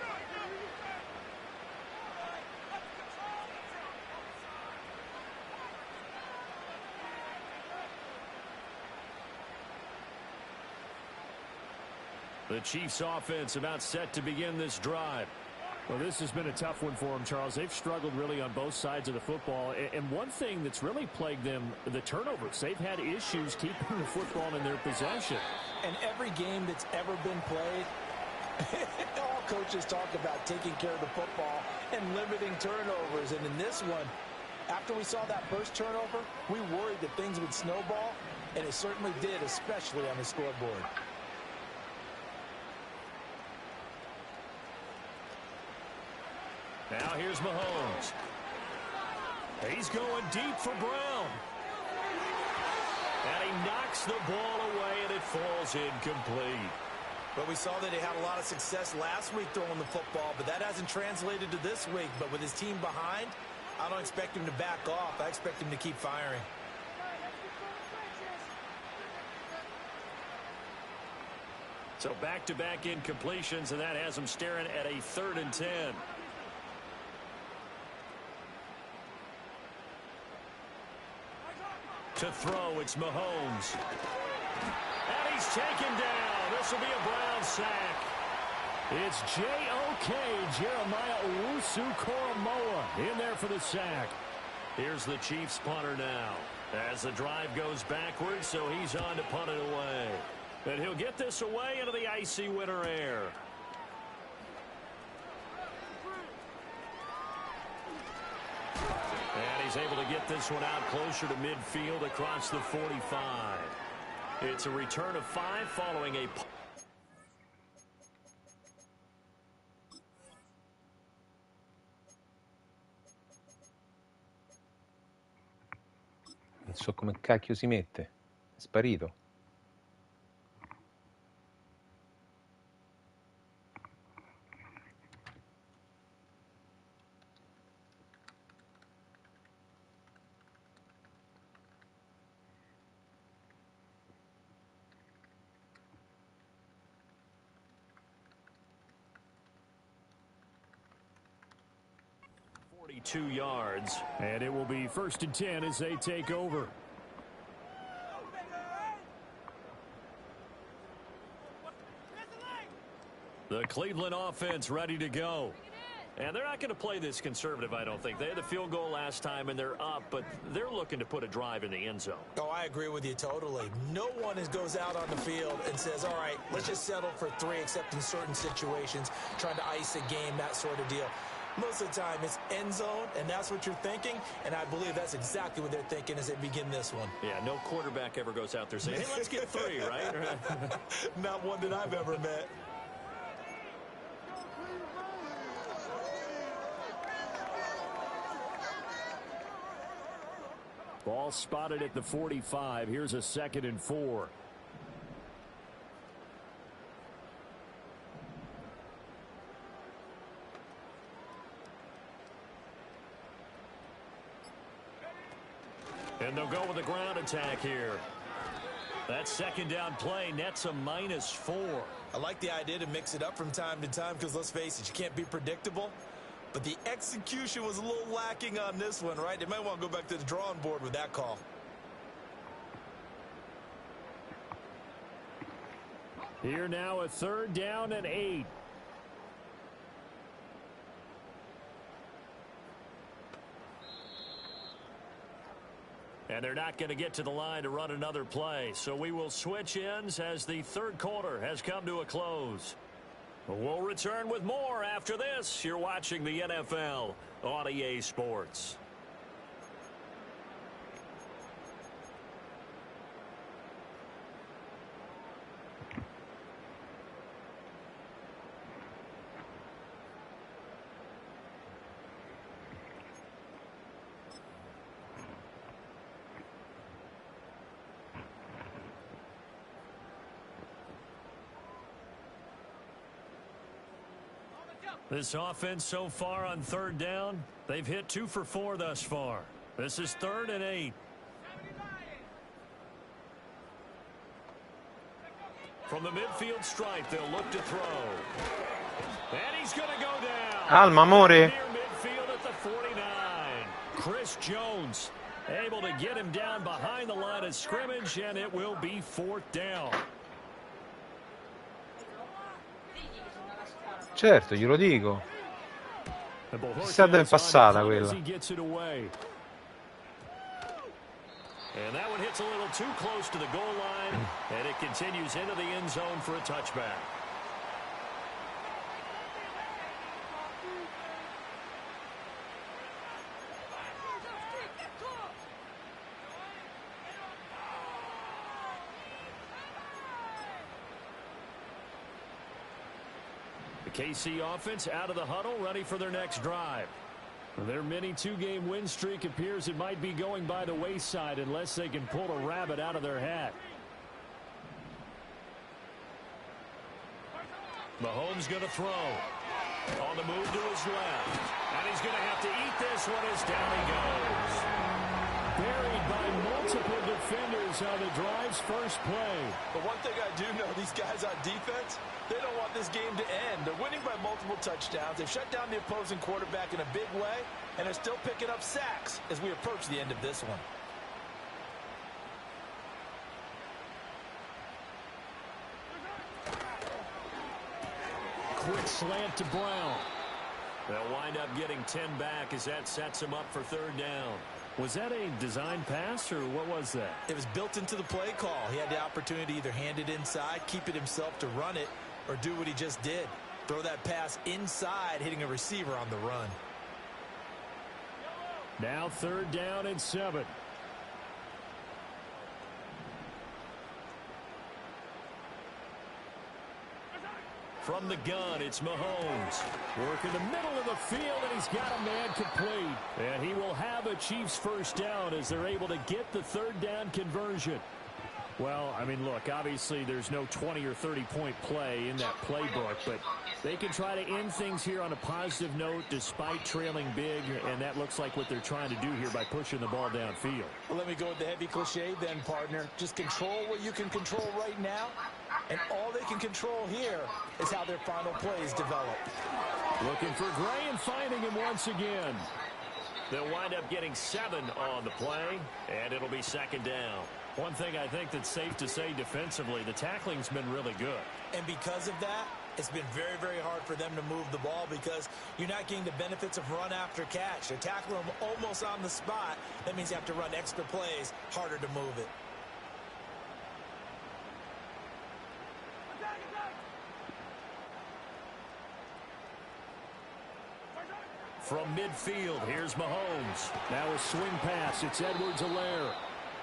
The Chiefs offense about set to begin this drive. Well, this has been a tough one for them, Charles. They've struggled really on both sides of the football. And one thing that's really plagued them, the turnovers. They've had issues keeping the football in their possession. And every game that's ever been played, all coaches talk about taking care of the football and limiting turnovers. And in this one, after we saw that first turnover, we worried that things would snowball, and it certainly did, especially on the scoreboard. Now here's Mahomes. He's going deep for Brown. And he knocks the ball away, and it falls incomplete. But we saw that he had a lot of success last week throwing the football, but that hasn't translated to this week. But with his team behind, I don't expect him to back off. I expect him to keep firing. So back-to-back incompletions, and that has him staring at a 3rd and 10. To throw, it's Mahomes. And he's taken down. This will be a Brown sack. It's J.O.K. Jeremiah Owusu-Koramoah in there for the sack. Here's the Chiefs punter now. As the drive goes backwards, so he's on to punt it away. And he'll get this away into the icy winter air. And he's able to get this one out closer to midfield across the 45. It's a return of 5 following a... Non so come cacchio si mette. È sparito. ...42 yards. And it will be 1st and 10 as they take over. The Cleveland offense ready to go. And they're not going to play this conservative, I don't think. They had the field goal last time, and they're up, but they're looking to put a drive in the end zone. Oh, I agree with you totally. No one goes out on the field and says, all right, let's just settle for 3, except in certain situations, trying to ice a game, that sort of deal. Most of the time, it's end zone, and that's what you're thinking, and I believe that's exactly what they're thinking as they begin this one. Yeah, no quarterback ever goes out there saying, hey, let's get 3, right? Not one that I've ever met. Ball spotted at the 45. Here's a 2nd and 4. And they'll go with a ground attack here. That 2nd down play nets a -4. I like the idea to mix it up from time to time because, let's face it, you can't be predictable. But the execution was a little lacking on this one, right? They might want to go back to the drawing board with that call. Here now a 3rd down and 8. And they're not going to get to the line to run another play. So we will switch ends as the 3rd quarter has come to a close. We'll return with more after this. You're watching the NFL on EA Sports. This offense so far on 3rd down, they've hit 2 for 4 thus far. This is 3rd and 8. From the midfield stripe, they'll look to throw. And he's going to go down. Calma, amore. Near midfield at the 49. Chris Jones able to get him down behind the line of scrimmage, and it will be 4th down. Certo, glielo dico. Chissà dove è passata quella. And that one hits a little too close to the goal line, and it continues into the end zone for a touchback. KC offense out of the huddle, ready for their next drive. Their mini 2-game win streak appears it might be going by the wayside unless they can pull a rabbit out of their hat. Mahomes going to throw. On the move to his left. And he's going to have to eat this one as down he goes. Buried by multiple defenders on the drive's first play. But one thing I do know, these guys on defense, they don't want this game to end. They're winning by multiple touchdowns. They've shut down the opposing quarterback in a big way, and they're still picking up sacks as we approach the end of this one. Quick slant to Brown. They'll wind up getting 10 back as that sets him up for 3rd down. Was that a design pass, or what was that? It was built into the play call. He had the opportunity to either hand it inside, keep it himself to run it, or do what he just did. Throw that pass inside, hitting a receiver on the run. Now 3rd down and 7. From the gun, it's Mahomes. Working the middle of the field, and he's got a man complete. And he will have a Chiefs 1st down as they're able to get the 3rd down conversion. Well, I mean, look, obviously there's no 20 or 30-point play in that playbook, but they can try to end things here on a positive note despite trailing big, and that looks like what they're trying to do here by pushing the ball downfield. Well, let me go with the heavy cliche then, partner. Just control what you can control right now, and all they can control here is how their final plays develop. Looking for Gray and finding him once again. They'll wind up getting 7 on the play, and it'll be 2nd down. One thing I think that's safe to say defensively, the tackling's been really good. And because of that, it's been very, very hard for them to move the ball because you're not getting the benefits of run after catch. They're tackling them almost on the spot. That means you have to run extra plays, harder to move it. From midfield, here's Mahomes. Now a swing pass. It's Edwards-Helaire.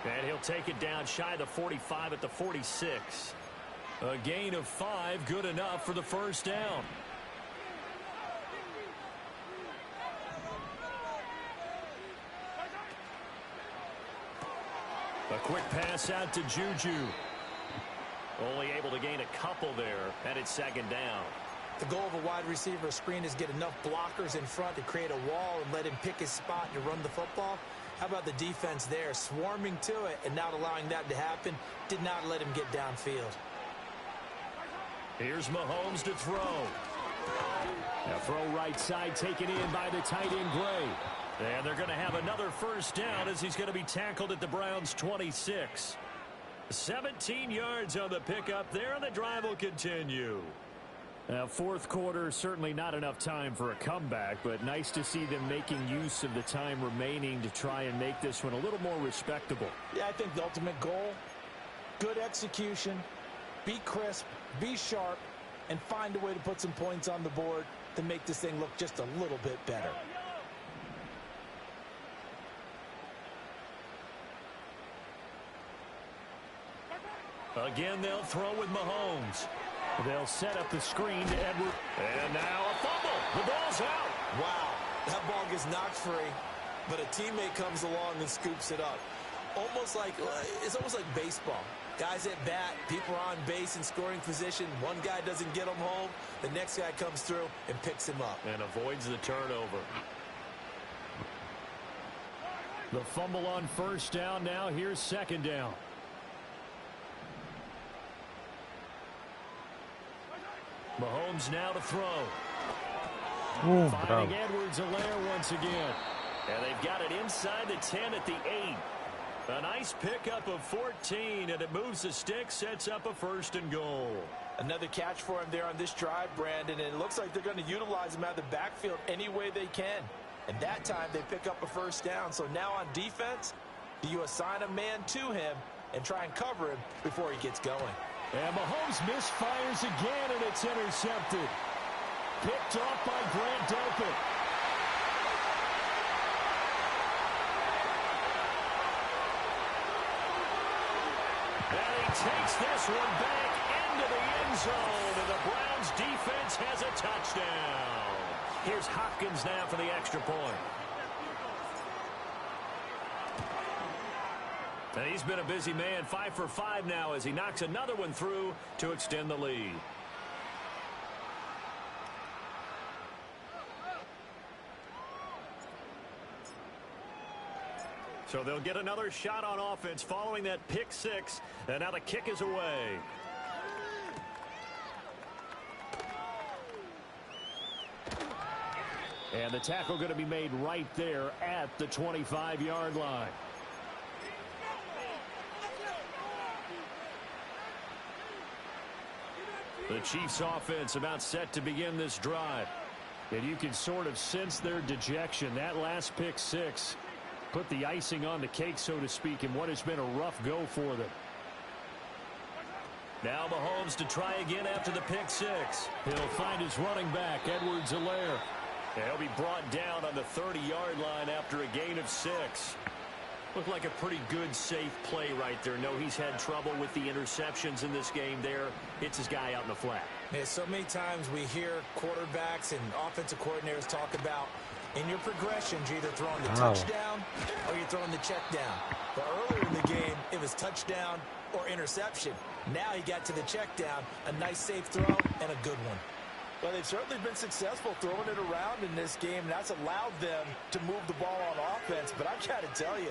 And he'll take it down shy of the 45 at the 46. A gain of 5, good enough for the first down. A quick pass out to Juju. Only able to gain a couple there, and it's second down. The goal of a wide receiver screen is get enough blockers in front to create a wall and let him pick his spot to run the football. How about the defense there, swarming to it and not allowing that to happen? Did not let him get downfield. Here's Mahomes to throw. Now throw right side taken in by the tight end Gray. And they're going to have another first down as he's going to be tackled at the Browns' 26. 17 yards on the pickup there, and the drive will continue. Now, fourth quarter, certainly not enough time for a comeback, but nice to see them making use of the time remaining to try and make this one a little more respectable. Yeah, I think the ultimate goal, good execution, be crisp, be sharp, and find a way to put some points on the board to make this thing look just a little bit better. Again, they'll throw with Mahomes. They'll set up the screen to Edwards. And now a fumble. The ball's out. Wow, that ball gets knocked free, but a teammate comes along and scoops it up. It's almost like baseball. Guys at bat, people are on base in scoring position. One guy doesn't get him home. The next guy comes through and picks him up. And avoids the turnover. The fumble on first down now. Here's second down. Mahomes now to throw. Finding Edwards-Helaire once again. And they've got it inside the 10 at the 8. A nice pickup of 14, and it moves the stick, sets up a first and goal. Another catch for him there on this drive, Brandon, and it looks like they're going to utilize him out of the backfield any way they can. And that time they pick up a first down. So now on defense, do you assign a man to him and try and cover him before he gets going? And Mahomes misfires again, and it's intercepted. Picked off by Grant Delpit. And he takes this one back into the end zone, and the Browns defense has a touchdown. Here's Hopkins now for the extra point. And he's been a busy man, 5 for 5 now as he knocks another one through to extend the lead. So they'll get another shot on offense following that pick 6, and now the kick is away. And the tackle going to be made right there at the 25-yard line. The Chiefs offense about set to begin this drive. And you can sort of sense their dejection. That last pick 6 put the icing on the cake, so to speak, in what has been a rough go for them. Now Mahomes to try again after the pick 6. He'll find his running back, Edwards-Helaire. He'll be brought down on the 30-yard line after a gain of 6. Looked like a pretty good, safe play right there. No, he's had trouble with the interceptions in this game there. It's his guy out in the flat. Man, so many times we hear quarterbacks and offensive coordinators talk about in your progressions, you're either throwing the touchdown or you're throwing the check down. But earlier in the game, it was touchdown or interception. Now he got to the check down, a nice safe throw and a good one. Well, they've certainly been successful throwing it around in this game. And that's allowed them to move the ball on offense. But I've got to tell you,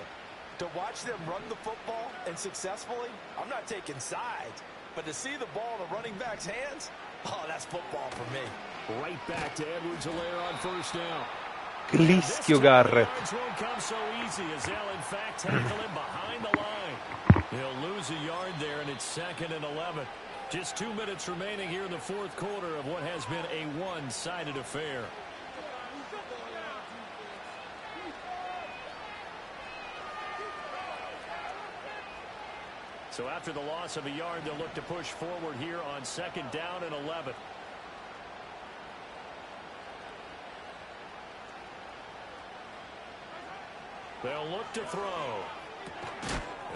to watch them run the football and successfully, I'm not taking sides. But to see the ball in the running back's hands, oh, that's football for me. Right back to Edwards-Helaire on first down. Crischio Garrett. Won't come so easy as they'll in fact tackle him behind the line. He'll lose a yard there, and it's 2nd and 11. Just 2 minutes remaining here in the fourth quarter of what has been a one-sided affair. So after the loss of a yard, they'll look to push forward here on 2nd down and 11. They'll look to throw.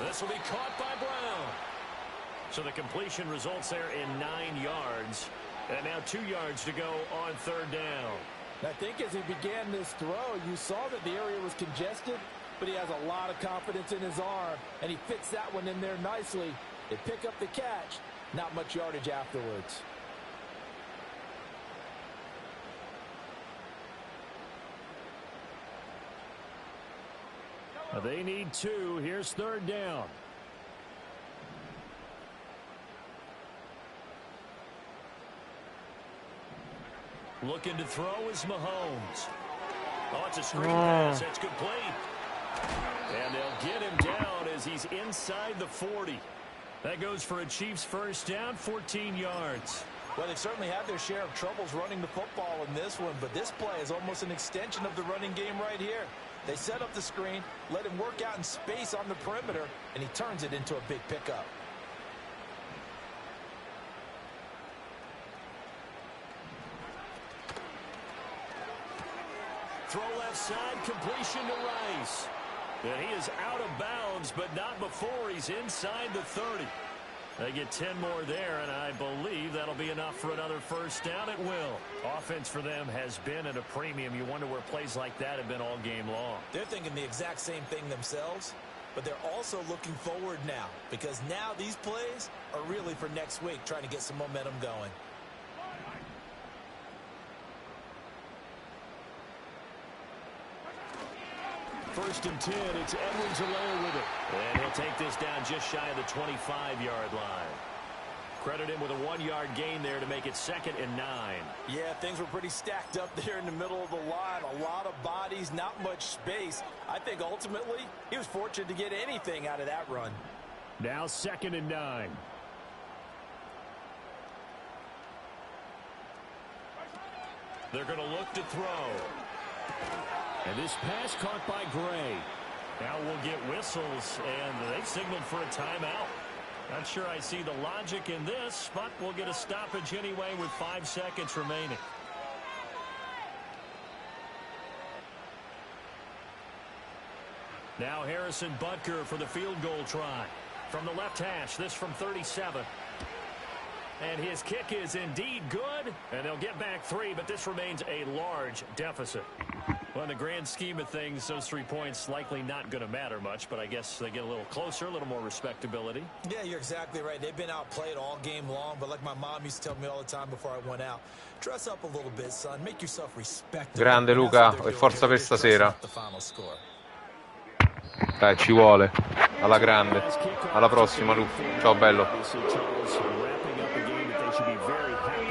This will be caught by Brown. So the completion results there in 9 yards. And now 2 yards to go on 3rd down. I think as he began this throw, you saw that the area was congested, but he has a lot of confidence in his arm, and he fits that one in there nicely. They pick up the catch. Not much yardage afterwards. They need 2. Here's 3rd down. Looking to throw is Mahomes. Oh, it's a screen pass. That's complete. And they'll get him down as he's inside the 40. That goes for a Chiefs first down, 14 yards. Well, they've certainly had their share of troubles running the football in this one, but this play is almost an extension of the running game right here. They set up the screen, let him work out in space on the perimeter, and he turns it into a big pickup. Throw left side, completion to Rice. And he is out of bounds, but not before he's inside the 30. They get 10 more there, and I believe that'll be enough for another first down. It will. Offense for them has been at a premium. You wonder where plays like that have been all game long. They're thinking the exact same thing themselves, but they're also looking forward now, because now these plays are really for next week, trying to get some momentum going. First and 10, it's Edwards-Helaire with it. And he'll take this down just shy of the 25-yard line. Credit him with a 1-yard gain there to make it 2nd and 9. Yeah, things were pretty stacked up there in the middle of the line. A lot of bodies, not much space. I think ultimately he was fortunate to get anything out of that run. Now 2nd and 9. They're going to look to throw. And this pass caught by Gray. Now we'll get whistles, and they've signaled for a timeout. Not sure I see the logic in this, but we'll get a stoppage anyway with 5 seconds remaining. Now Harrison Butker for the field goal try. From the left hash, this from 37. And his kick is indeed good, and they'll get back 3, but this remains a large deficit. Well, in the grand scheme of things, those 3 points likely not going to matter much, but I guess they get a little closer, a little more respectability. Yeah, you're exactly right. They've been outplayed all game long, but like my mom used to tell me all the time before I went out, dress up a little bit, son. Make yourself respectable. Grande Luca, e forza per stasera. Dai, ci vuole. Alla grande. Alla prossima, Luca. Ciao, bello.